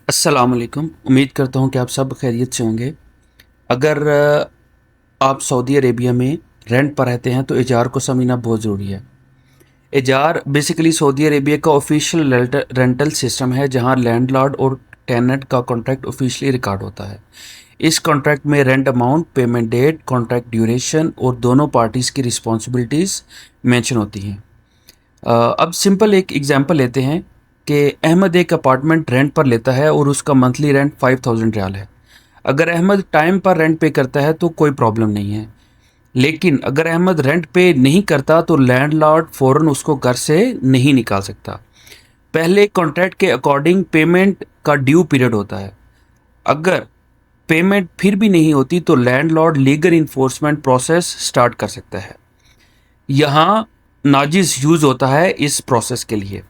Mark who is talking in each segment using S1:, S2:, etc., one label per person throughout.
S1: अस्सलाम वालेकुम। उम्मीद करता हूँ कि आप सब खैरियत से होंगे। अगर आप सऊदी अरेबिया में रेंट पर रहते हैं तो इजार को समझना बहुत ज़रूरी है। इजार बेसिकली सऊदी अरेबिया का ऑफिशियल रेंटल सिस्टम है जहाँ लैंडलॉर्ड और टेनेंट का कॉन्ट्रैक्ट ऑफिशियली रिकॉर्ड होता है। इस कॉन्ट्रैक्ट में rent amount, payment date, contract duration और दोनों पार्टीज़ की रिस्पॉन्सिबिलिटीज़ मेंशन होती हैं। अब सिंपल एक एग्जांपल लेते हैं कि अहमद एक अपार्टमेंट रेंट पर लेता है और उसका मंथली रेंट 5000 रियाल है। अगर अहमद टाइम पर रेंट पे करता है तो कोई प्रॉब्लम नहीं है, लेकिन अगर अहमद रेंट पे नहीं करता तो लैंडलॉर्ड फ़ौरन उसको घर से नहीं निकाल सकता। पहले कॉन्ट्रैक्ट के अकॉर्डिंग पेमेंट का ड्यू पीरियड होता है। अगर पेमेंट फिर भी नहीं होती तो landlord legal enforcement process start कर सकता है। यहाँ नाजिस यूज़ होता है इस प्रोसेस के लिए।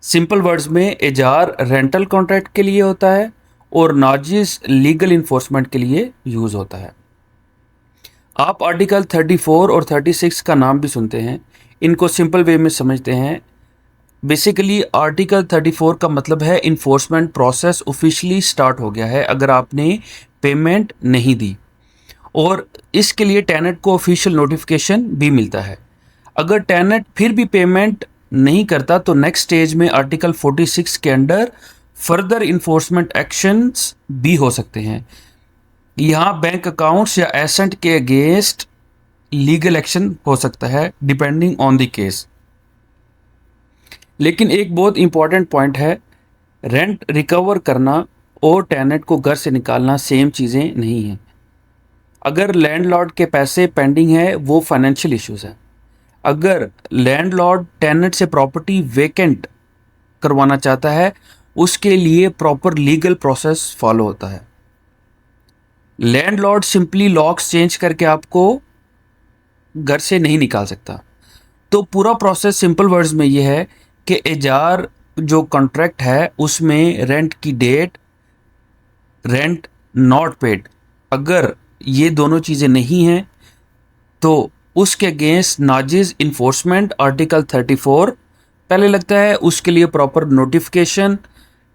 S1: सिंपल वर्ड्स में इजार रेंटल कॉन्ट्रैक्ट के लिए होता है और नाजिस लीगल इन्फोर्समेंट के लिए यूज़ होता है। आप आर्टिकल 34 और 36 का नाम भी सुनते हैं। इनको सिंपल वे में समझते हैं। बेसिकली आर्टिकल 34 का मतलब है इन्फोर्समेंट प्रोसेस ऑफिशियली स्टार्ट हो गया है अगर आपने पेमेंट नहीं दी, और इसके लिए टेनेंट को ऑफिशियल नोटिफिकेशन भी मिलता है। अगर टेनेंट फिर भी पेमेंट नहीं करता तो नेक्स्ट स्टेज में आर्टिकल 46 के अंडर फर्दर इन्फोर्समेंट एक्शंस भी हो सकते हैं। यहाँ बैंक अकाउंट्स या एसेट के अगेंस्ट लीगल एक्शन हो सकता है डिपेंडिंग ऑन द केस। लेकिन एक बहुत इंपॉर्टेंट पॉइंट है, रेंट रिकवर करना और टेनेंट को घर से निकालना सेम चीज़ें नहीं हैं। अगर लैंडलॉर्ड के पैसे पेंडिंग है वो फाइनेंशियल इश्यूज़ हैं। अगर लैंडलॉर्ड टेनेंट से प्रॉपर्टी वेकेंट करवाना चाहता है उसके लिए प्रॉपर लीगल प्रोसेस फॉलो होता है। लैंडलॉर्ड सिंपली लॉक्स चेंज करके आपको घर से नहीं निकाल सकता। तो पूरा प्रोसेस सिंपल वर्ड्स में ये है कि इजार जो कॉन्ट्रैक्ट है उसमें रेंट की डेट, रेंट नॉट पेड, अगर ये दोनों चीज़ें नहीं हैं तो उसके अगेंस्ट नाजिज इन्फोर्समेंट आर्टिकल 34 पहले लगता है। उसके लिए प्रॉपर नोटिफिकेशन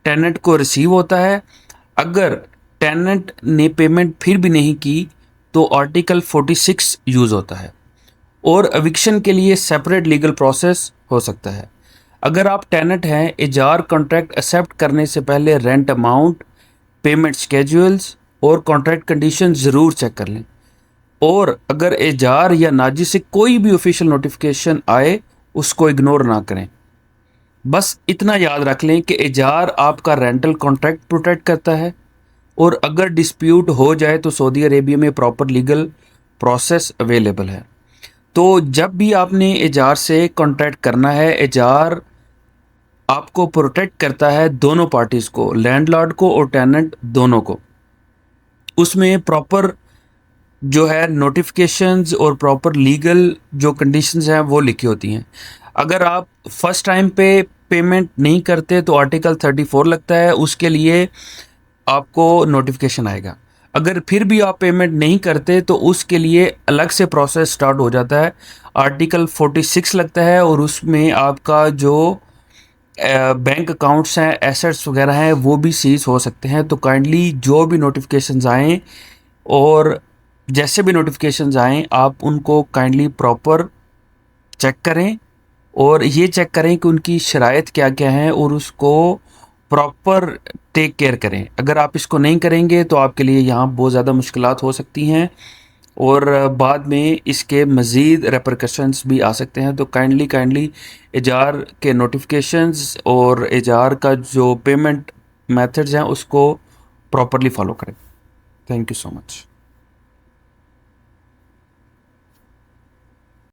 S1: टेनेंट को रिसीव होता है। अगर टेनेंट ने पेमेंट फिर भी नहीं की तो आर्टिकल 46 यूज़ होता है और एविक्शन के लिए सेपरेट लीगल प्रोसेस हो सकता है। अगर आप टेनेंट हैं, इजार कॉन्ट्रैक्ट एक्सेप्ट करने से पहले रेंट अमाउंट, पेमेंट स्केड्यूल्स और कॉन्ट्रैक्ट कंडीशन ज़रूर चेक कर लें। और अगर इजार या नाजी से कोई भी ऑफिशियल नोटिफिकेशन आए उसको इग्नोर ना करें। बस इतना याद रख लें कि इजार आपका रेंटल कॉन्ट्रैक्ट प्रोटेक्ट करता है, और अगर डिस्प्यूट हो जाए तो सऊदी अरेबिया में प्रॉपर लीगल प्रोसेस अवेलेबल है। तो जब भी आपने इजार से कॉन्ट्रैक्ट करना है, इजार आपको प्रोटेक्ट करता है दोनों पार्टीज़ को, लैंडलॉर्ड को और टेनेंट दोनों को। उसमें प्रॉपर जो है नोटिफिकेशंस और प्रॉपर लीगल जो कंडीशंस हैं वो लिखी होती हैं। अगर आप फर्स्ट टाइम पे पेमेंट नहीं करते तो आर्टिकल 34 लगता है, उसके लिए आपको नोटिफिकेशन आएगा। अगर फिर भी आप पेमेंट नहीं करते तो उसके लिए अलग से प्रोसेस स्टार्ट हो जाता है, आर्टिकल 46 लगता है, और उसमें आपका जो बैंक अकाउंट्स हैं, एसेट्स वगैरह हैं वो भी सीज हो सकते हैं। तो काइंडली जो भी नोटिफिकेशंस आएँ और जैसे भी नोटिफिकेशंस आएँ आप उनको काइंडली प्रॉपर चेक करें और ये चेक करें कि उनकी शराइत क्या क्या हैं और उसको प्रॉपर टेक केयर करें। अगर आप इसको नहीं करेंगे तो आपके लिए यहाँ बहुत ज़्यादा मुश्किलात हो सकती हैं और बाद में इसके मज़ीद रेपरकशंस भी आ सकते हैं। तो काइंडली इजार के नोटिफिकेशंस और इजार का जो पेमेंट मेथड्स हैं उसको प्रॉपरली फॉलो करें। Thank you so much.